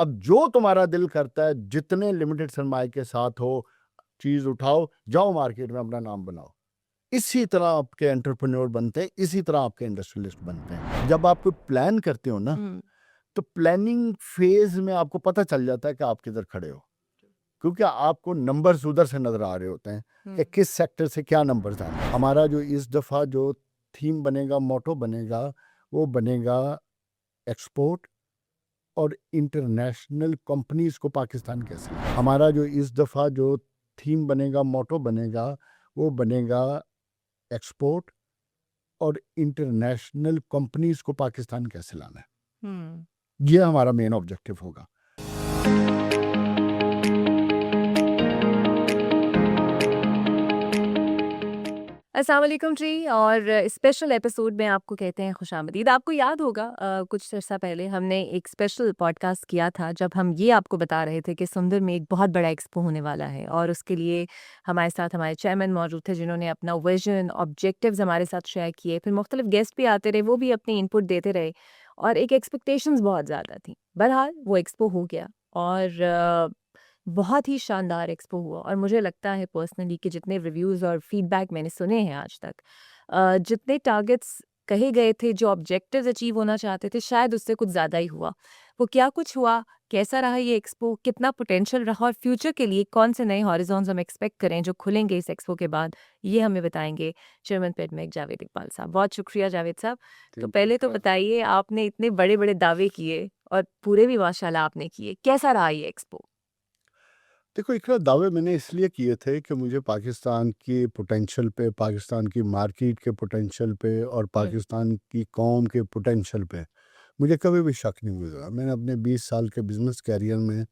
अब जो तुम्हारा दिल करता है, जितने लिमिटेड सरमाए के साथ हो, चीज़ उठाओ, जाओ मार्केट में अपना नाम बनाओ। इसी तरह आपके एंटरप्रेन्योर बनते हैं, इसी तरह आपके इंडस्ट्रियलिस्ट बनते हैं। जब आप कोई प्लान करते हो ना, हम्म, तो प्लानिंग फेज़ में आपको पता चल जाता है कि आप किधर खड़े हो। क्योंकि आपको नंबर्स उधर से नज़र आ रहे होते हैं कि किस सेक्टर से क्या नंबर्स आने हैं। हमारा जो इस दफ़ा जो थीम बनेगा, मोटो बनेगा, वो बनेगा एक्सपोर्ट और इंटरनेशनल कंपनीज़ को पाकिस्तान कैसे लाएँ। हमारा जो इस दफ़ा जो थीम बनेगा, मोटो बनेगा, वो बनेगा एक्सपोर्ट और इंटरनेशनल कंपनीज़ को पाकिस्तान कैसे लाना है। हम्म। ये हमारा मेन ऑब्जेक्टिव होगा। अस्सलाम वालेकुम जी। और स्पेशल एपिसोड में आपको कहते हैं खुशामदीद। आपको याद होगा कुछ अर्सा पहले हमने एक स्पेशल पॉडकास्ट किया था जब हम ये आपको बता रहे थे कि सुंदर में एक बहुत बड़ा एक्सपो होने वाला है और उसके लिए हमारे साथ हमारे चेयरमैन मौजूद थे जिन्होंने अपना विजन ऑब्जेक्टिव्स हमारे साथ शेयर किए। फिर मुख्तलिफ गेस्ट भी आते रहे, वो भी अपनी इनपुट देते रहे और एक एक्सपेक्टेशंस बहुत ज़्यादा थी। बहरहाल वो एक्सपो हो गया और बहुत ही शानदार एक्सपो हुआ और मुझे लगता है पर्सनली कि जितने रिव्यूज़ और फीडबैक मैंने सुने हैं आज तक, जितने टारगेट्स कहे गए थे, जो ऑब्जेक्टिव्स अचीव होना चाहते थे, शायद उससे कुछ ज़्यादा ही हुआ। वो क्या कुछ हुआ, कैसा रहा ये एक्सपो, कितना पोटेंशियल रहा और फ्यूचर के लिए कौन से नए हॉरिज़ॉन्स हम एक्सपेक्ट करें जो खुलेंगे इस एक्सपो के बाद, ये हमें बताएंगे चेयरमैन पेडमेक जावेद इकबाल साहब। बहुत शुक्रिया जावेद साहब। तो थैंक यू। पहले तो बताइए, आपने इतने बड़े-बड़े दावे किए और पूरे भी माशाल्लाह आपने किए। कैसा रहा ये एक्सपो? देखो, इकरा दावे मैंने इसलिए किए थे कि मुझे पाकिस्तान की पोटेंशियल पे, पाकिस्तान की मार्केट के पोटेंशियल पे और हुँ। पाकिस्तान की कौम के पोटेंशियल पे मुझे कभी भी शक नहीं गुजरा। मैंने अपने 20 साल के बिजनेस कैरियर में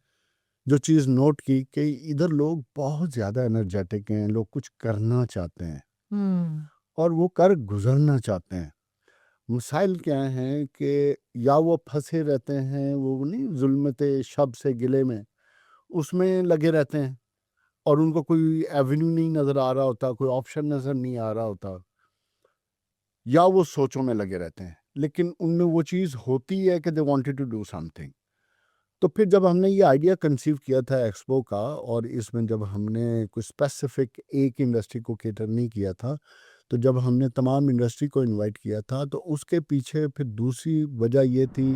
जो चीज़ नोट की कि इधर लोग बहुत ज़्यादा एनर्जेटिक हैं, लोग कुछ करना चाहते हैं हुँ। और वो कर गुजरना चाहते हैं। मसाइल क्या हैं कि या वो फंसे रहते हैं, वो नहीं जुल्मत शब से गिले में, उसमें लगे रहते हैं और उनको कोई एवेन्यू नहीं नज़र आ रहा होता, कोई ऑप्शन नज़र नहीं आ रहा होता, या वो सोचों में लगे रहते हैं। लेकिन उनमें वो चीज़ होती है कि they wanted to do something. तो फिर जब हमने ये आइडिया कंसीव किया था एक्सपो का, और इसमें जब हमने कुछ स्पेसिफिक एक इंडस्ट्री को कैटर नहीं किया था, तो जब हमने तमाम इंडस्ट्री को इनवाइट किया था, तो उसके पीछे फिर दूसरी वजह ये थी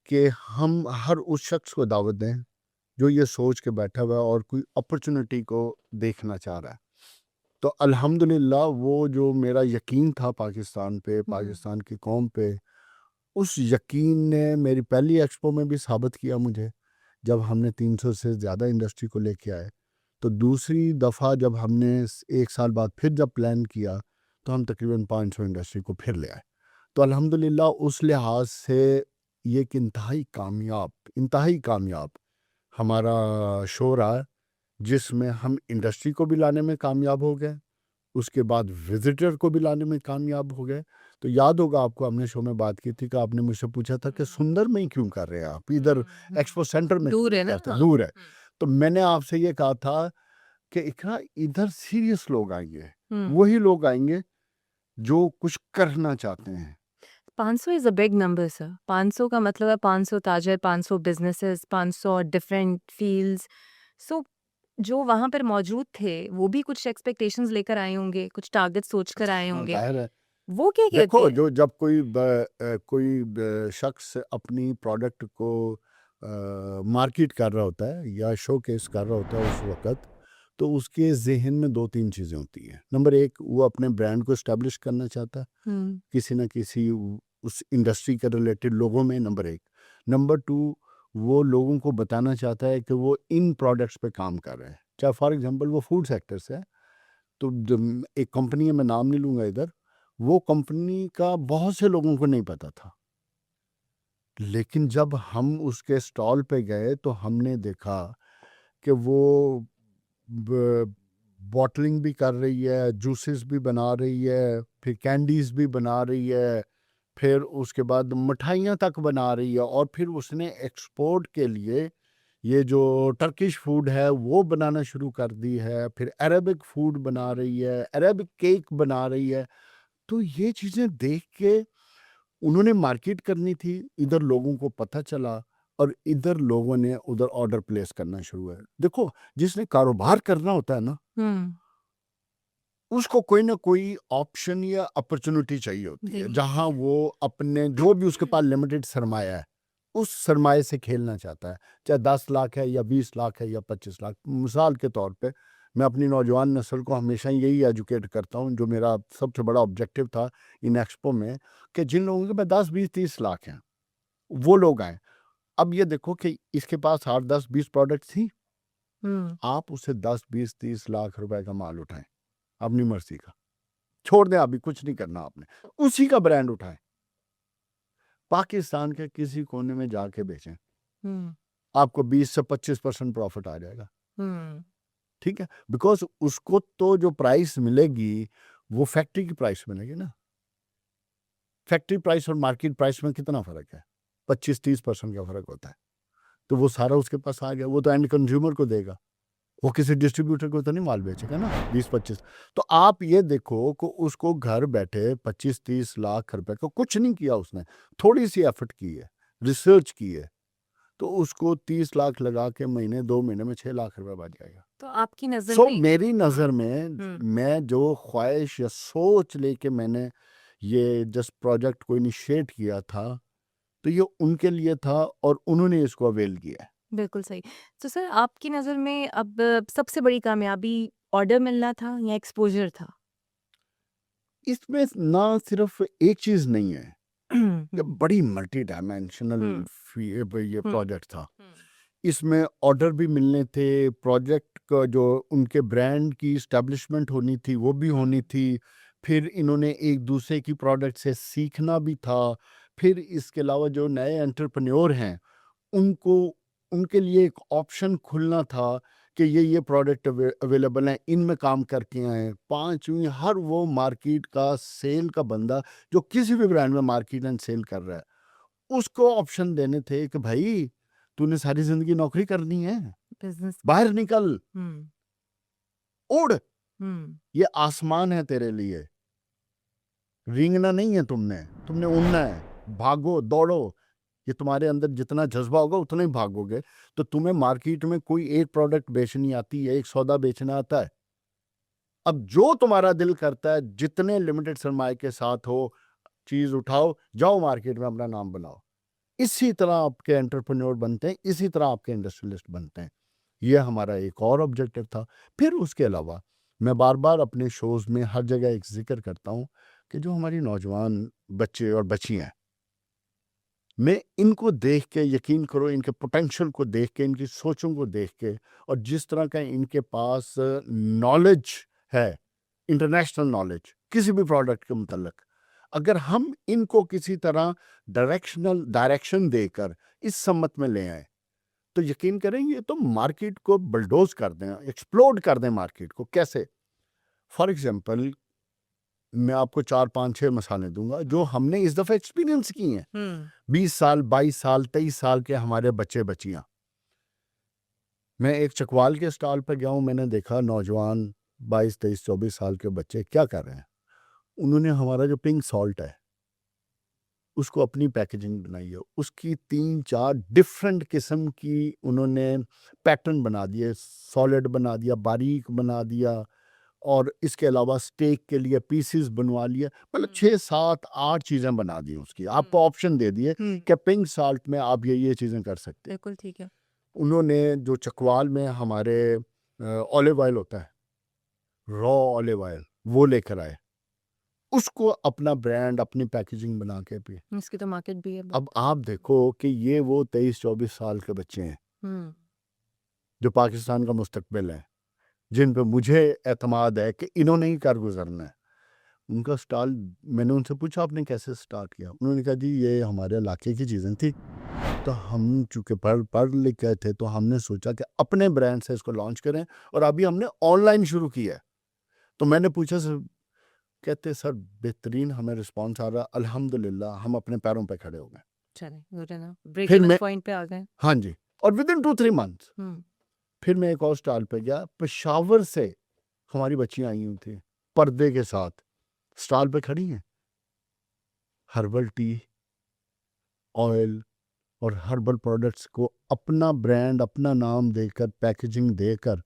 कि हम हर उस शख्स को दावत दें जो ये सोच के बैठा हुआ है और कोई अपॉर्चुनिटी को देखना चाह रहा है। तो अल्हम्दुलिल्लाह वो जो मेरा यकीन था पाकिस्तान पे, हुँ। पाकिस्तान की कौम पे, उस यकीन ने मेरी पहली एक्सपो में भी साबित किया मुझे, जब हमने 300 से ज़्यादा इंडस्ट्री को लेके आए। तो दूसरी दफ़ा जब हमने 1 साल बाद फिर जब प्लान किया, तो हम तकरीबन 500 इंडस्ट्री को फिर ले आए। तो अल्हम्दुलिल्लाह उस लिहाज से ये एक इंतहाई कामयाब हमारा शो रहा, जिसमें हम इंडस्ट्री को भी लाने में कामयाब हो गए, उसके बाद विज़िटर को भी लाने में कामयाब हो गए। तो याद होगा आपको, हमने शो में बात की थी कि आपने मुझसे पूछा था कि सुंदर में ही क्यों कर रहे हैं आप? इधर हुँ। एक्सपो सेंटर में क्यों दूर नहीं है ना? करते? हाँ। दूर है। हुँ। तो मैंने आपसे ये कहा था कि इकरा इधर सीरियस लोग आएँगे, हुँ। वही लोग आएँगे जो कुछ करना चाहते हैं। 500 is a big number sir. 500 का मतलब है 500 ताजर, 500 बिज़नेसेस, 500 डिफरेंट फ़ील्ड्स। सो जो वहाँ पर मौजूद थे, वो भी कुछ एक्सपेक्टेशंस लेकर आए होंगे, कुछ टारगेट सोच कर आए हाँ, होंगे। ज़ाहिर है। वो क्या-क्या देखो, थे? जो जब कोई शख्स अपनी प्रोडक्ट को मार्केट कर रहा होता है या शोकेस कर रहा होता है उस वक़्त, तो उसके ज़हन में 2-3 चीज़ें होती हैं। नंबर 1, वो अपने ब्रांड को एस्टेब्लिश करना चाहता है, हुँ। किसी न किसी उस इंडस्ट्री के रिलेटेड लोगों में, नंबर 1। नंबर 2, वो लोगों को बताना चाहता है कि वो इन प्रोडक्ट्स पे काम कर रहे हैं। चाहे फॉर एग्ज़ाम्पल वो फूड सेक्टर से है, तो एक कंपनी है, मैं नाम नहीं लूँगा इधर, वो कंपनी का बहुत से लोगों को नहीं पता था। लेकिन जब हम उसके स्टॉल पे गए तो हमने देखा कि वो ब बॉटलिंग भी कर रही है, जूसेस भी बना रही है, फिर कैंडीज़ भी बना रही है, फिर उसके बाद मिठाइयाँ तक बना रही है, और फिर उसने एक्सपोर्ट के लिए ये जो टर्किश फूड है वो बनाना शुरू कर दी है, फिर अरेबिक फूड बना रही है, अरेबिक केक बना रही है। तो ये चीज़ें देख के उन्होंने मार्केट करनी थी, इधर लोगों को पता चला, और इधर लोगों ने उधर ऑर्डर प्लेस करना शुरू है। देखो, जिसने कारोबार करना होता है ना, उसको कोई ना कोई ऑप्शन या अपॉर्चुनिटी चाहिए होती है, जी। जहां वो अपने जो भी उसके पास लिमिटेड सरमाया है, उस सरमाए से खेलना चाहता है। चाहे 10 लाख है या 20 लाख है या 25 लाख। मिसाल के तौर पे मैं अपनी नौजवान नस्ल को हमेशा यही एजुकेट करता हूँ, जो मेरा सबसे बड़ा ऑब्जेक्टिव था इन एक्सपो में, कि जिन लोगों के पास 10 20 30 लाख हैं, वो लोग आए। अब ये देखो कि इसके पास 8 10 20 प्रोडक्ट थी, आप उसे 10 20 30 लाख रुपए का माल उठाएं अपनी मर्जी का, छोड़ दें, अभी कुछ नहीं करना आपने, उसी का ब्रांड उठाएं, पाकिस्तान के किसी कोने में जाके बेचें, आपको 20 से 25% प्रॉफिट आ जाएगा। ठीक है, बिकॉज उसको तो जो प्राइस मिलेगी वो फैक्ट्री की प्राइस मिलेगी ना। फैक्ट्री प्राइस और मार्केट प्राइस में कितना फर्क है? 25-30% का फर्क होता है। तो वो सारा उसके पास आ गया, वो तो एंड कंज्यूमर को देगा, वो किसी डिस्ट्रीब्यूटर को तो नहीं माल बेचेगा ना 20-25। तो आप ये देखो कि उसको घर बैठे 25-30 लाख रुपए का कुछ नहीं किया उसने, थोड़ी सी एफर्ट की है, रिसर्च की है, तो उसको 30 लाख लगा के महीने 2 महीने में 6 लाख रुपए बच जाएगा। तो आपकी नजर सो में मेरी नज़र में मैं जो ख्वाहिश या सोच लेके मैंने ये जस्ट प्रोजेक्ट को इनिशिएट किया था, तो ये उनके लिए था और उन्होंने इसको अवेल किया है। बिल्कुल सही। तो सर आपकी नज़र में अब सबसे बड़ी कामयाबी ऑर्डर मिलना था या एक्सपोज़र था? इसमें ना सिर्फ एक चीज़ नहीं है, ये हुँ, बड़ी मल्टी डायमेंशनल हुँ, ये हुँ, प्रोजेक्ट था। हुँ, इसमें ऑर्डर भी मिलने थे, प्रोजेक्ट का जो उनके ब्रांड की एस्टेब्लिशमेंट होनी थी वो भी होनी थी, फिर इन्होंने एक दूसरे की प्रोडक्ट से सीखना भी था, फिर इसके अलावा जो नए एंटरप्रेन्योर हैं उनको, उनके लिए एक ऑप्शन खुलना था कि ये प्रोडक्ट अवेलेबल हैं, इनमें काम करके आए। पाँचवीं हर वो मार्केट का सेल का बंदा जो किसी भी ब्रांड में मार्केट एंड सेल कर रहा है, उसको ऑप्शन देने थे कि भाई तूने सारी जिंदगी नौकरी करनी है, बिज़नेस बाहर निकल, हुँ, उड़, हुँ, ये आसमान है तेरे लिए, रेंगना नहीं है तुमने, तुमने उड़ना है, भागो दौड़ो, ये तुम्हारे अंदर जितना जज्बा होगा उतना ही भागोगे। तो तुम्हें मार्केट में कोई एक प्रोडक्ट बेचनी आती है, एक सौदा बेचना आता है, अब जो तुम्हारा दिल करता है, जितने लिमिटेड सरमाए के साथ हो, चीज उठाओ, जाओ मार्केट में अपना नाम बनाओ। इसी तरह आपके एंटरप्रेन्योर बनते हैं, इसी तरह आपके इंडस्ट्रियलिस्ट बनते हैं। ये हमारा एक और ऑब्जेक्टिव था। फिर उसके अलावा मैं बार बार अपने शोज में हर जगह एक जिक्र करता हूँ कि जो हमारी नौजवान बच्चे और बच्चियां, मैं इनको देख के, यकीन करो, इनके पोटेंशियल को देख के, इनकी सोचों को देख के, और जिस तरह का इनके पास नॉलेज है, इंटरनेशनल नॉलेज किसी भी प्रोडक्ट के मुतल्लिक, अगर हम इनको किसी तरह डायरेक्शन देकर इस सम्मत में ले आए, तो यकीन करेंगे तो मार्केट को बलडोज कर दें, एक्सप्लोड कर दें मार्केट को। कैसे? फॉर एग्जांपल, मैं आपको 4 5 6 मिसालें दूंगा जो हमने इस दफ़ा एक्सपीरियंस की हैं। 20 साल 22 साल 23 साल के हमारे बच्चे बच्चियां, मैं एक चकवाल के स्टॉल पर गया हूं, मैंने देखा नौजवान 22 23 24 साल के बच्चे क्या कर रहे हैं। उन्होंने हमारा जो पिंक सॉल्ट है उसको अपनी पैकेजिंग बनाई है, उसकी 3 4 डिफरेंट किस्म की उन्होंने पैटर्न बना दिए, सॉलिड बना दिया, बारीक बना दिया, और इसके अलावा स्टेक के लिए पीसेस बनवा लिए, मतलब 6 7 8 चीज़ें बना दी उसकी, आपको ऑप्शन दे दिए कि पिंक साल्ट में आप ये चीज़ें कर सकते हैं। बिल्कुल ठीक है। उन्होंने जो चकवाल में हमारे ऑलिव ऑयल होता है, रॉ ऑलिव ऑयल, वो लेकर आए, उसको अपना ब्रांड, अपनी पैकेजिंग बना के भी। इसकी तो मार्केट भी है अब आप देखो कि ये वो 23 24 साल के बच्चे हैं हुँ, जो पाकिस्तान का मुस्तकबिल है, जिन पे मुझे एतमाद है कि इन्होंने ही कर गुजरना है। उनका स्टॉल, मैंने उनसे पूछा आपने कैसे स्टार्ट किया? उन्होंने कहा जी ये हमारे इलाके की चीज़ें थी, तो हम चूँकि पढ़ पढ़ लिख गए थे, तो हमने सोचा कि अपने ब्रांड से इसको लॉन्च करें, और अभी हमने ऑनलाइन शुरू किया है। तो मैंने पूछा सर, कहते सर बेहतरीन हमें रिस्पॉन्स आ रहा है, अल्हम्दुलिल्लाह हम अपने पैरों पे खड़े हो गए। चलें गुड है ना, ब्रेक फिर इवन मैं, पॉइंट पे आ गए। हाँ जी, और विदिन 2 3 मंथ्स हुँ, फिर मैं एक और स्टॉल पे गया, पेशावर से हमारी बच्चियाँ आई हुई थी, पर्दे के साथ स्टॉल पे खड़ी हैं, हर्बल टी, ऑयल, और हर्बल प्रोडक्ट्स को अपना ब्रांड, अपना नाम देकर, पैकेजिंग देकर,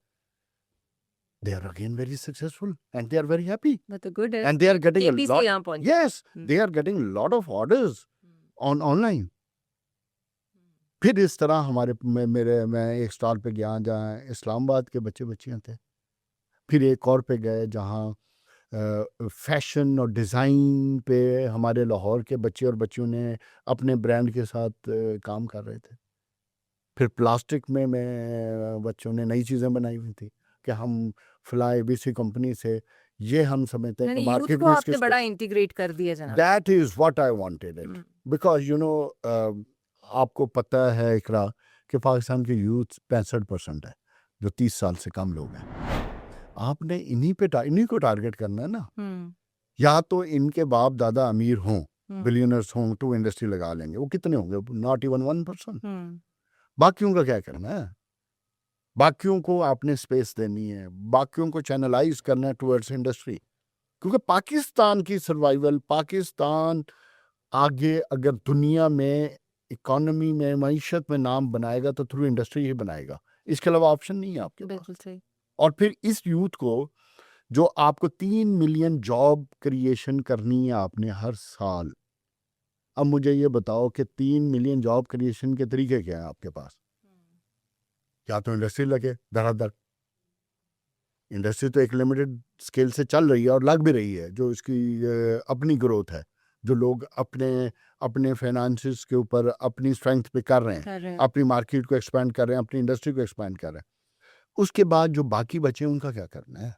they are again very successful and they are very happy But the good is and they are getting a तेजी से lot. यहाँ पहुंचे। Yes, hmm, they are getting a lot of orders on online. फिर इस तरह मैं एक stall पे गया जहाँ इस्लामाबाद के बच्चे बच्चियाँ थे। फिर एक और पे गए जहाँ फैशन और डिज़ाइन पे हमारे लाहौर के बच्चे और बच्चियों ने अपने ब्रांड के साथ काम कर रहे थे। फिर प्लास्टिक में बच्चों ने नई चीज़ें बनाई हुई थी कि हम फला एबीसी कंपनी से ये हम समझते हैं कि यानी यूथ मार्केट को में आपने इसके बड़ा इंटीग्रेट कर दिया जनाब। That is what I wanted it hmm, because you know आपको पता है इकरा कि पाकिस्तान के यूथ 65% है जो 30 साल से कम लोग हैं। आपने इन्हीं को टारगेट करना है ना। हम्म, या तो इनके बाप दादा अमीर हों, हम्म, बिलियनर्स हों तो इंडस्ट्री लगा लेंगे। वो कितने होंगे? Not even 1%। हम्म, बाकियों का क्या करना है? बाकियों को आपने स्पेस देनी है, बाकियों को चैनलाइज करना है टुवर्ड्स इंडस्ट्री, क्योंकि पाकिस्तान की सर्वाइवल, पाकिस्तान आगे अगर दुनिया में इकोनॉमी में, मईशत में नाम बनाएगा तो थ्रू इंडस्ट्री ही बनाएगा। इसके अलावा ऑप्शन नहीं है आपके पास। बिल्कुल सही। और फिर इस यूथ को जो आपको 3 मिलियन जॉब क्रिएशन करनी है आपने हर साल। अब मुझे ये बताओ कि 3 मिलियन जॉब क्रिएशन के तरीके क्या हैं आपके पास? या तो इंडस्ट्री लगे धड़ाधड़। इंडस्ट्री तो एक लिमिटेड स्केल से चल रही है और लग भी रही है, जो इसकी अपनी ग्रोथ है, जो लोग अपने अपने फाइनेंसिस के ऊपर अपनी स्ट्रेंथ पे कर रहे हैं, कर रहे हैं। अपनी मार्केट को एक्सपैंड कर रहे हैं, अपनी इंडस्ट्री को एक्सपैंड कर रहे हैं। उसके बाद जो बाकी बचे उनका क्या करना है?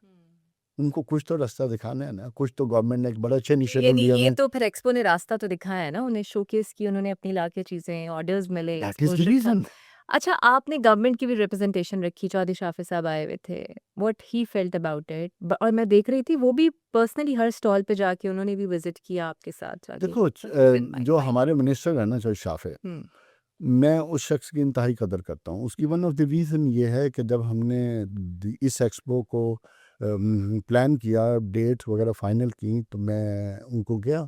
उनको कुछ तो रास्ता दिखाना है ना। कुछ तो गवर्नमेंट ने एक बड़ा अच्छा इनिशिएटिव लिया ये है। तो फिर एक्सपो ने रास्ता तो दिखाया है ना, उन्हें शोकेस की, उन्होंने अपनी ला के चीजें, ऑर्डर्स मिले, दैट इज द एक्सपोजर था। रीजन। अच्छा, आपने गवर्नमेंट की भी रिप्रेजेंटेशन रखी, चौधरी शाफिज साहब आए हुए थे, what he felt about it, और मैं देख रही थी वो भी पर्सनली हर स्टॉल पे जाके उन्होंने भी विजिट किया आपके साथ जाके। देखो जो हमारे मिनिस्टर है ना चौधरी शाफे, हम्म, मैं उस शख्स की इंतहाई कदर करता हूँ। उसकी वन ऑफ द रीज़न ये है कि जब हमने इस एक्सपो को प्लान किया, डेट्स वगैरह फाइनल की, तो मैं उनको गया।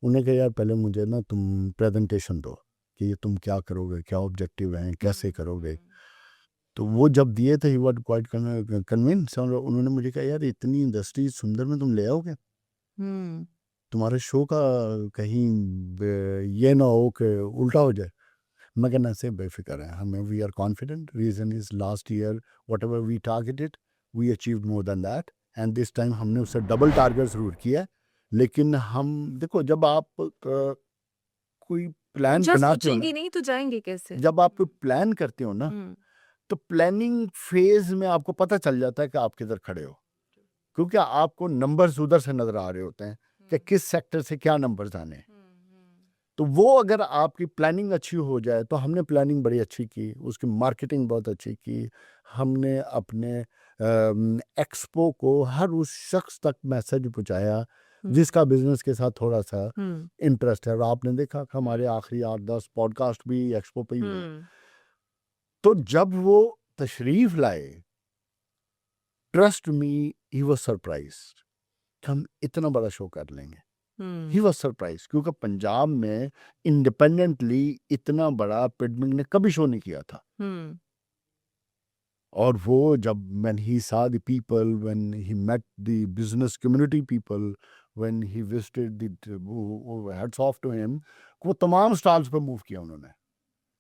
उन्हें कहा यार पहले मुझे ना तुम प्रेजेंटेशन दो कि ये तुम क्या करोगे, क्या ऑब्जेक्टिव हैं, कैसे करोगे। तो वो जब दिए थे ही वर क्वाइट कन्विंस, और उन्होंने मुझे कहा यार इतनी इंडस्ट्री सुंदर में तुम ले आओगे? हम्म, तुम्हारे शो का कहीं ये ना हो कि उल्टा हो जाए। मैं कहना से बेफिक्र है हमें। We are confident. Reason is last year whatever we targeted we achieved more than that, and this time हमने उससे डबल टारगेट ज़रूर किया है। लेकिन हम देखो, जब आप कोई प्लान जब बनाते हो ना, सोचेंगे नहीं तो जाएंगे कैसे। जब आप कोई प्लान करते हो ना, हम्म, तो प्लानिंग फेज में आपको पता चल जाता है कि आप किधर खड़े हो, क्योंकि आपको नंबर्स उधर से नजर आ रहे होते हैं कि किस सेक्टर से क्या नंबर्स आने हैं। तो वो अगर आपकी प्लानिंग अच्छी हो जाए, तो हमने प्लानिंग बड़ी अच्छी की, उसकी मार्केटिंग बहुत अच्छी की। हमने अपने एक्सपो को हर उस शख्स तक मैसेज पहुंचाया जिसका बिजनेस के साथ थोड़ा सा इंटरेस्ट है। और आपने देखा कि हमारे आखिरी 8-10 पॉडकास्ट भी एक्सपो पे ही हुए। तो जब वो तशरीफ लाए, trust me, he was surprised कि हम इतना बड़ा शो कर लेंगे। ही वाज सरप्राइज, क्योंकि पंजाब में इंडिपेंडेंटली इतना बड़ा पिडमिंग ने कभी शो नहीं किया था। और वो जब when he saw the people, when he met the business community people, when he visited the hats off to him, वो तमाम स्टॉल्स पे मूव किया उन्होंने।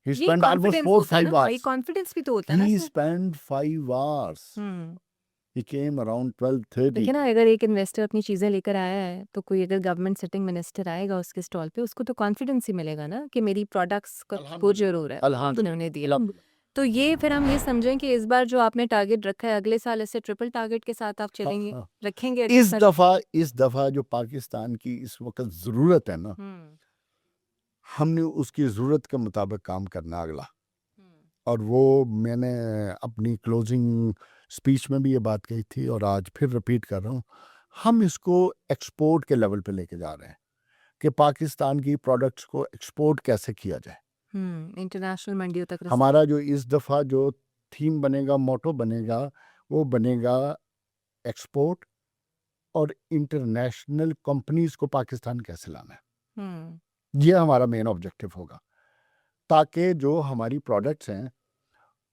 He ये spent almost कॉन्फिडेंस 4-5 होता है ना, ये hours. कॉन्फिडेंस भी तो होता है ना He इसमें। spent 5 hours. He came around 12:30. देखिए ना, अगर एक इन्वेस्टर अपनी चीजें लेकर आया है तो कोई अगर गवर्नमेंट सिटिंग मिनिस्टर आएगा उसके स्टॉल पे, उसको तो कॉन्फिडेंस ही मिलेगा ना कि मेरी प्रोडक्ट्स का वो जरूर है, अल्हम्दुलिल्लाह। उन्होंने दिया। तो ये फिर हम ये समझें कि इस बार जो आपने टारगेट रखा है, अगले साल इससे ट्रिपल टारगेट के साथ आप चलेंगे, हाँ। रखेंगे इस दफा जो पाकिस्तान की इस वक्त जरूरत है ना, हमने उसकी ज़रूरत के मुताबिक काम करना अगला। और वो मैंने अपनी क्लोजिंग स्पीच में भी ये बात कही थी और आज फिर रिपीट कर रहा हूँ। हम इसको एक्सपोर्ट के लेवल पे लेके जा रहे हैं कि पाकिस्तान की प्रोडक्ट्स को एक्सपोर्ट कैसे किया जाए। इंटरनेशनल मंडियों तक हमारा जो इस दफ़ा जो थीम बनेगा, मोटो बनेगा, वो बनेगा एक्सपोर्ट और इंटरनेशनल कंपनीज को पाकिस्तान कैसे लाना है। ये हमारा मेन ऑब्जेक्टिव होगा। ताकि जो हमारी प्रोडक्ट्स हैं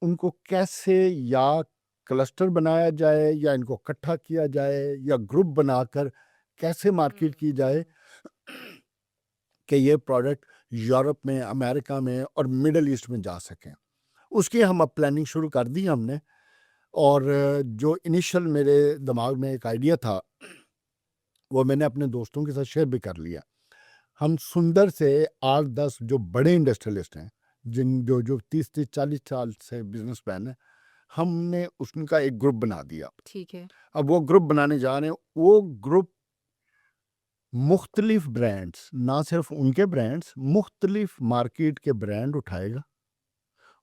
उनको कैसे या क्लस्टर बनाया जाए या इनको इकट्ठा किया जाए या ग्रुप बनाकर कैसे मार्केट की जाए कि ये प्रोडक्ट यूरोप में, अमेरिका में और मिडल ईस्ट में जा सकें। उसकी हम अब प्लानिंग शुरू कर दी हमने। और जो इनिशियल मेरे दिमाग में एक आइडिया था वो मैंने अपने दोस्तों के साथ शेयर भी कर लिया। हम सुंदर से 8-10 जो बड़े इंडस्ट्रियलिस्ट हैं, जिन जो जो 30-40 साल से बिजनेसमैन हैं, हमने उनका एक ग्रुप बना दिया। ठीक है। अब वो ग्रुप बनाने जा रहे हैं। वो ग्रुप मुख्तलिफ ब्रांड्स, ना सिर्फ उनके ब्रांड्स, मुख्तलिफ मार्केट के ब्रांड उठाएगा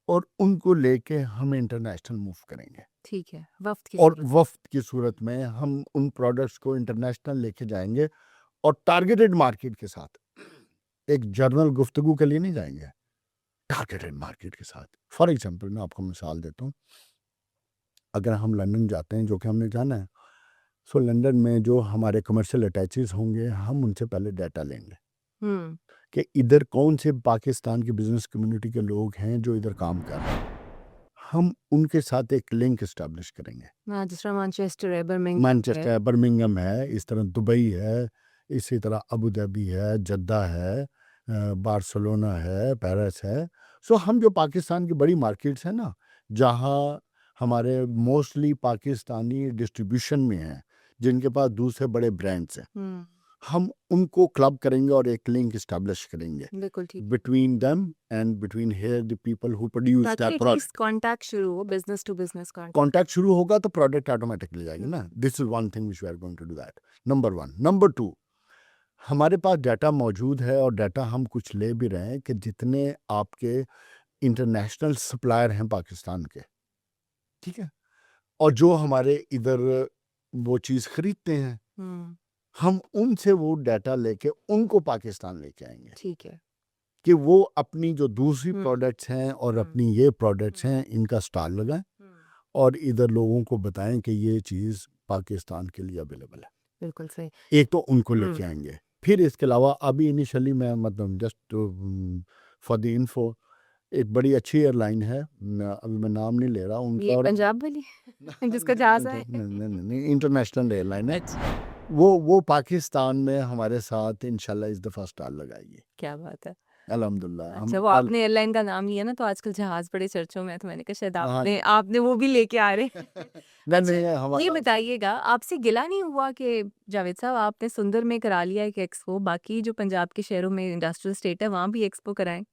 और उनको लेके हम इंटरनेशनल मूव करेंगे। ठीक है, वफ्त की और सूरत में। वफ्त की सूरत में हम उन प्रोडक्ट्स को इंटरनेशनल लेके जाएंगे और टारगेटेड मार्केट के साथ, एक जर्नल गुफ्तगू के लिए नहीं जाएंगे, टारगेटेड मार्केट के साथ। फॉर एग्जांपल मैं आपको मिसाल देता हूँ। अगर हम लंदन जाते हैं, जो कि हमने जाना है, सो लंदन में जो हमारे कमर्शियल अटैचेस होंगे, हम उनसे पहले डाटा लेंगे हम्म कि इधर कौन से पाकिस्तान की बिजनेस कम्युनिटी के लोग हैं जो इधर काम कर रहे हैं। हम उनके साथ एक लिंक इस्टेब्लिश करेंगे। हाँ, जिस तरह मैनचेस्टर है, बर्मिंघम मैनचेस्टर है, बर्मिंघम है, इस तरह दुबई है, इसी तरह अबू धाबी है, जद्दा है, बार्सिलोना है, पेरिस है। सो हम जो पाकिस्तान की बड़ी मार्केट्स हैं ना, जहाँ हमारे मोस्टली पाकिस्तानी डिस्ट्रीब्यूशन में हैं, जिनके पास दूसरे बड़े ब्रांड्स हैं, हम्म हम उनको क्लब करेंगे और एक लिंक इस्टेब्लिश करेंगे बिल्कुल ठीक। between them and between here the people who produce ताकि that product. एटलीस्ट कांटेक्ट शुरू हो, business to business contact. Contact शुरू होगा तो प्रोडक्ट ऑटोमेटिकली जाएगी ना। This is one thing which we are going to do that, number 1। Number 2, हमारे पास data मौजूद है और डाटा हम कुछ ले भी रहे हैं कि जितने आपके इंटरनेशनल सप्लायर हैं पाकिस्तान के, ठीक है, और जो हमारे इधर वो चीज़ खरीदते हैं, हम्म हम उनसे वो डाटा लेके उनको पाकिस्तान लेके आएंगे ठीक है। कि वो अपनी जो दूसरी हम्म प्रोडक्ट्स हैं और हम्म अपनी ये प्रोडक्ट्स हैं, इनका स्टॉल लगाएं हम्म, और इधर लोगों को बताएं कि ये चीज़ पाकिस्तान के लिए अवेलेबल है। बिल्कुल सही। एक तो उनको लेके आएंगे। फिर इसके अलावा अभी इनिशियली मैं मतलब जस्ट फॉर द इन्फो, एक बड़ी अच्छी एयरलाइन है, अभी मैं नाम नहीं ले रहा उनका, ये और पंजाब वाली जिसका जहाज है। नहीं, इंटरनेशनल एयरलाइन है। वो पाकिस्तान में हमारे साथ इंशाल्लाह इस दफ़ा स्टॉल लगाएगी। क्या बात है। अल्हम्दुलिल्लाह। अच्छा, वो आपने एयरलाइन का नाम लिया ना, तो आजकल जहाज बड़े चर्चों में है, तो मैंने कहा शायद हाँ आपने आपने वो भी लेके आ रहे हैं। नहीं नहीं, ये हमारा बताइएगा, आपसे गिला नहीं हुआ कि जावेद साहब आपने सुंदर में करा लिया एक एक्सपो, बाकी जो पंजाब के शहरों में इंडस्ट्रियल स्टेट है वहाँ भी एक्सपो कराएं?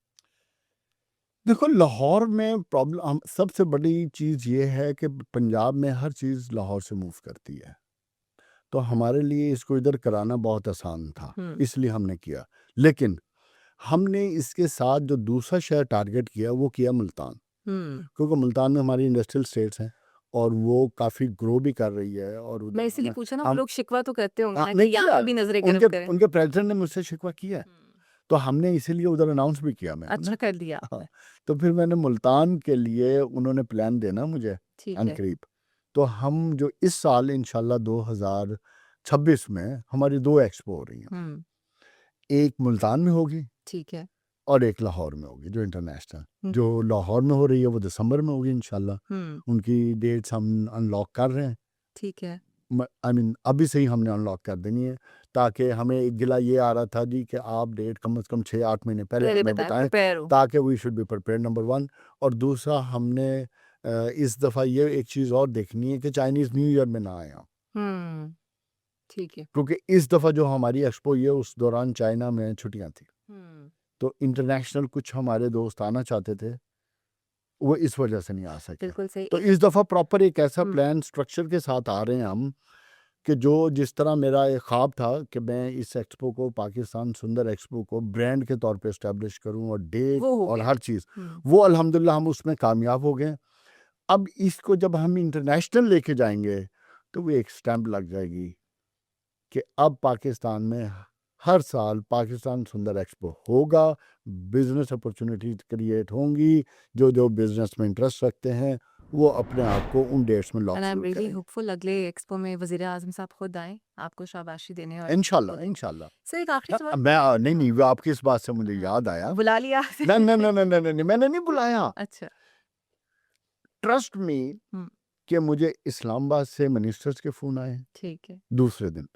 देखो, लाहौर में प्रॉब्लम सबसे बड़ी चीज़ ये है कि पंजाब में हर चीज़ लाहौर से मूव करती है, तो हमारे लिए इसको इधर कराना बहुत आसान था, इसलिए हमने किया। लेकिन हमने इसके साथ जो दूसरा शहर टारगेट किया वो किया मुल्तान, क्योंकि मुल्तान में हमारी इंडस्ट्रियल स्टेट्स हैं और वो काफ़ी ग्रो भी कर रही है। और मैं इसीलिए पूछा ना, वो हम लोग शिकवा तो करते होंगे हाँ, ना कि नहीं यहाँ किया, भी नजरें गर्म उनके करें। उनके प्रेसिडेंट ने मुझसे शिकवा किया है, तो हमने इसीलिए उधर अनाउंस भी किया मैंने अच्छा ना। कर दिया हाँ, आपने। तो फिर मैंने मुल्तान के लिए उन्होंने प्लान देना मुझे ठीक अन है। करीब, तो हम जो इस साल इंशाल्लाह 2026 में हमारी 2 एक्सपो हो रही हैं, एक मुल्तान में होगी ठीक है। और एक लाहौर में होगी जो इंटरनेशनल। हम्म, जो लाहौर में हो रही है वो दिसंबर में होगी इंशाल्लाह। उनकी डेट्स हम अनलॉक कर रहे हैं। ठीक है। आई मीन अभी से ही हमने अनलॉक कर देनी है, ताकि हमें एक गिला ये आ रहा था जी कि आप डेट कम से कम 6-8 महीने पहले पहले हमें बताएं, बताएं, प्रिपेयर हो। ताकि we should be prepare, number 1। और दूसरा, हमने इस दफ़ा ये एक चीज़ और देखनी है कि चाइनीज़ न्यू ईयर में ना आए हम, हम्म ठीक है। क्योंकि इस दफ़ा जो हमारी एक्सपो ये उस दौरान चाइना में छुट्टियां थी, तो इंटरनेशनल कुछ हमारे दोस्त आना चाहते थे, वो इस वजह से नहीं आ सके। बिल्कुल सही। तो इस दफ़ा प्रॉपर एक ऐसा हम्म, प्लान स्ट्रक्चर के साथ आ रहे हैं हम कि जो जिस तरह मेरा एक ख्वाब था कि मैं इस एक्सपो को, पाकिस्तान सुंदर एक्सपो को ब्रांड के तौर पे इस्टेब्लिश करूं और डेट वो हो और गया। हर चीज़, वो अल्हम्दुलिल्लाह हम उसमें कामयाब हो गए। अब इसको जब हम इंटरनेशनल लेके जाएंगे तो वो एक स्टैंप लग जाएगी कि अब पाकिस्तान में हर साल पाकिस्तान सुंदर एक्सपो होगा, बिजनेस अपॉर्चुनिटीज क्रिएट होंगी, जो जो बिजनेस में इंटरेस्ट रखते हैं वो अपने आप को उन डेट्स में लॉक एंड आई एम जरूर रियली करेंगे होपफुल अगले एक्सपो में वजीर आजम साहब खुद आए आपको शाबाशी देने और इंशाल्लाह इंशाल्लाह सर एक आखिरी सवाल नहीं नहीं वो आपकी इस बात से मुझे याद आया बुला लिया नहीं नहीं नहीं नहीं नहीं नहीं, मैंने नहीं बुलाया अच्छा ट्रस्ट मी हम्म, कि मुझे इस्लामाबाद से मिनिस्टर्स के फोन आए ठीक है दूसरे दिन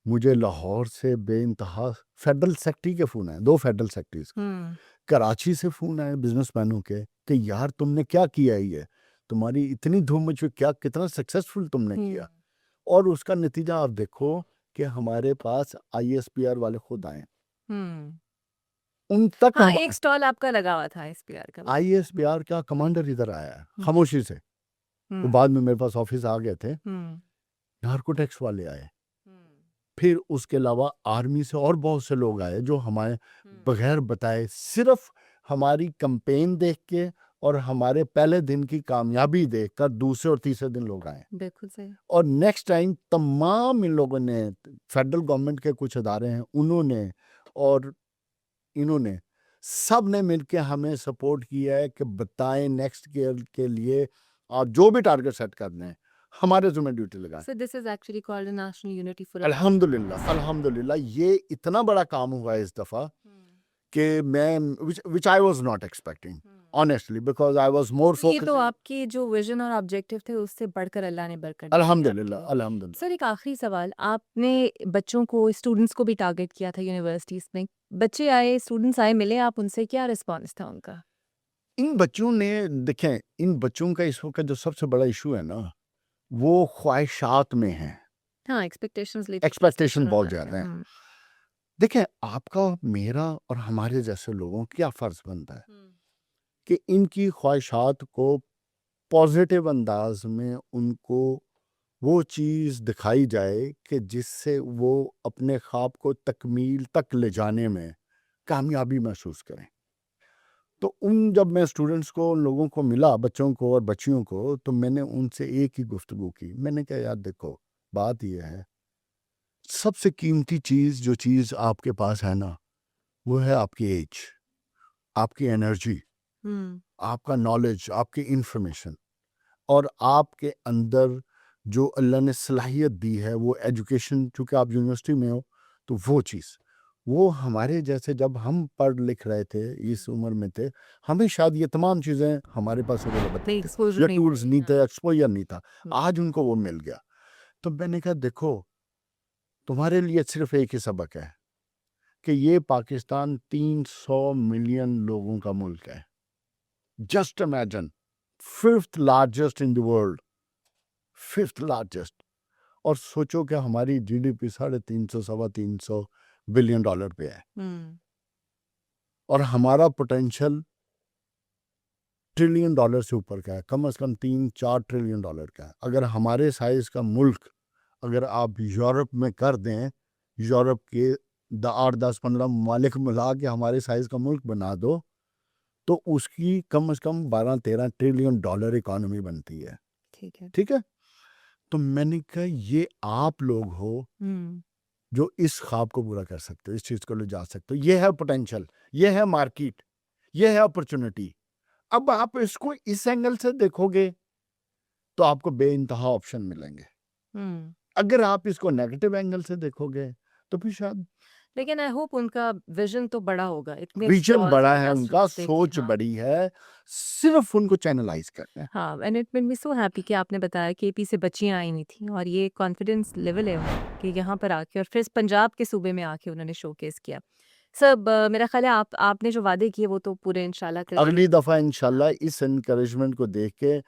मुझे लाहौर से बेइंतहा फेडरल सेक्रेटरी के फोन आए 2 फेडरल सेक्रेटरीज कराची से फोन आए बिजनेसमैनों के कि यार तुमने क्या किया है ये तुम्हारी इतनी धूम मची क्या कितना सक्सेसफुल तुमने किया और उसका नतीजा आप देखो कि हमारे पास ISPR वाले खुद आए उन तक हाँ एक स्टॉल आपका लगा हुआ था SPR का ISPR का कमांडर इधर आया है हम्म। खामोशी से वो हम्म, बाद में मेरे पास ऑफिस आ गए थे हम्म, नार्कोटिक्स वाले आए हम्म, फिर उसके अलावा आर्मी से और बहुत से लोग आए जो हमारे हम्म, बगैर बताए सिर्फ हमारी कैंपेन देख के और हमारे पहले दिन की कामयाबी देखकर दूसरे और तीसरे दिन लोग आए बिल्कुल सही और नेक्स्ट टाइम तमाम इन लोगों ने फेडरल गवर्नमेंट के कुछ अदारे हैं उन्होंने और इन्होंने सब ने मिलकर हमें सपोर्ट किया है कि बताएं नेक्स्ट ईयर के लिए आप जो भी टारगेट सेट करने हैं हमारे जुम्मे ड्यूटी लगाएं So this is actually called a national unity for अल्हम्दुलिल्लाह अल्हम्दुलिल्लाह ये इतना बड़ा काम हुआ है इस दफा कि मैं which I was not expecting honestly because I was more ये focused तो आपकी जो विजन और ऑब्जेक्टिव थे उससे बढ़कर अल्लाह ने बरकत दी है अल्हम्दुलिल्लाह आपकी। अल्हम्दुलिल्लाह सर एक आखिरी सवाल आपने बच्चों को स्टूडेंट्स को भी टारगेट किया था यूनिवर्सिटीज में बच्चे आए स्टूडेंट्स आए मिले आप उनसे क्या रिस्पॉन्स था उनका इन बच्चों ने देखें इन बच्चों का इस वक्त जो सबसे बड़ा इशू है ना वो ख्वाहिशात में है हाँ एक्सपेक्टेशंस एक्सपेक्टेशन बहुत ज्यादा है देखें आपका मेरा और हमारे जैसे लोगों का क्या फर्ज बनता है कि इनकी ख्वाहिशात को पॉजिटिव अंदाज में उनको वो चीज़ दिखाई जाए कि जिससे वो अपने ख्वाब को तकमील तक ले जाने में कामयाबी महसूस करें तो उन जब मैं स्टूडेंट्स को उन लोगों को मिला बच्चों को और बच्चियों को तो मैंने उनसे एक ही गुफ्तगू की मैंने कहा यार देखो बात यह है सबसे कीमती चीज़ जो चीज़ आपके पास है ना वो है आपकी एज आपकी एनर्जी आपका नॉलेज आपकी इंफॉर्मेशन और आपके अंदर जो अल्लाह ने सलाहियत दी है वो एजुकेशन चूँकि आप यूनिवर्सिटी में हो तो वो चीज़ वो हमारे जैसे जब हम पढ़ लिख रहे थे इस उम्र में थे हमें शायद ये तमाम चीज़ें हमारे पास अवेलेबल नहीं थे एक्सपोजर या नहीं टूल्स नहीं थे एक्सपोजर नहीं था हम्म। आज उनको वो मिल गया तो मैंने कहा देखो तुम्हारे लिए सिर्फ एक ही सबक है कि ये पाकिस्तान 300 मिलियन लोगों का मुल्क है just imagine 5th largest in the world 5th largest और सोचो कि हमारी GDP 350 $350 बिलियन पे है और हमारा पोटेंशियल $1 ट्रिलियन से ऊपर का है कम से कम 3-4 ट्रिलियन का है अगर हमारे साइज का मुल्क अगर आप यूरोप में कर दें यूरोप के 8-10-15 ममालिक मिला के हमारे साइज का मुल्क बना दो तो उसकी कम से कम 12-13 ट्रिलियन इकोनॉमी बनती है ठीक है तो मैंने कहा ये आप लोग हो जो इस ख्वाब को पूरा कर सकते हो इस चीज़ को ले जा सकते हो ये है पोटेंशियल ये है मार्केट ये है अपॉर्चुनिटी अब आप इसको इस एंगल से देखोगे तो आपको बेइंतहा ऑप्शन मिलेंगे अगर आप इसको नेगेटिव एंगल से देखोगे तो फिर शायद लेकिन आई होप उनका विजन तो बड़ा होगा इतने विजन stalls बड़ा और है उनका restaurants देख के, सोच हाँ। बड़ी है सिर्फ उनको चैनलाइज करना है हाँ and it made me so happy कि आपने बताया कि AP से बच्चियां आई हुई थी और ये कॉन्फिडेंस लेवल है उनका कि यहाँ पर आके और फिर पंजाब के सूबे में आके उन्होंने शोकेस किया सब मेरा ख्याल है आपने जो वादे किए वो तो पूरे इंशाल्लाह करके अगली दफा इंशाल्लाह इस एनकरेजमेंट को देख के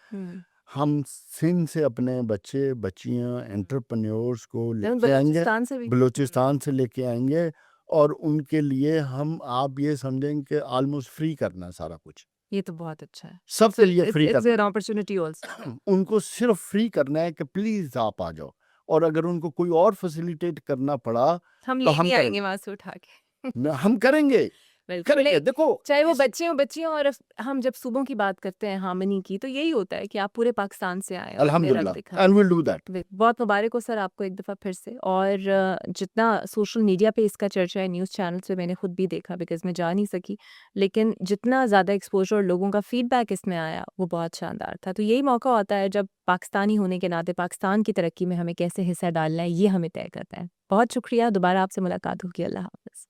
हम सिंध से अपने बच्चे बच्चियां एंटरप्रेन्योर्स को लेके आएंगे बलूचिस्तान से भी बलूचिस्तान से लेके आएंगे और उनके लिए हम आप ये समझें कि ऑलमोस्ट फ्री करना है सारा कुछ ये तो बहुत अच्छा है सबके लिए फ्री इट्स करना एन अपॉर्चुनिटी आल्सो उनको सिर्फ फ्री करना है कि प्लीज आप आ जाओ और अगर उनको कोई और फैसिलिटेट करना पड़ा हम तो ले हम भी करेंगे आएंगे वहां से उठा के हम करेंगे बिल्कुल करिए नहीं, देखो चाहे वो इस बच्चे हों बच्चियाँ, और हम जब सूबों की बात करते हैं हार्मनी की, तो यही होता है कि आप पूरे पाकिस्तान से आए और हमें रंग अल्हम्दुलिल्लाह दिखाएं। And will do that. बहुत मुबारक हो सर आपको एक दफ़ा फिर से। और जितना सोशल मीडिया पे इसका चर्चा है, न्यूज़ चैनल पे मैंने खुद भी देखा, बिकॉज़ मैं जा नहीं सकी, लेकिन जितना ज़्यादा एक्सपोज़र और लोगों का फीडबैक इसमें आया वो बहुत शानदार था। तो यही मौका होता है जब पाकिस्तानी होने के नाते पाकिस्तान की तरक्की में हमें कैसे हिस्सा डालना है, ये हमें तय करता है। बहुत शुक्रिया, दोबारा आपसे मुलाकात होगी। अल्लाह हाफ़िज़।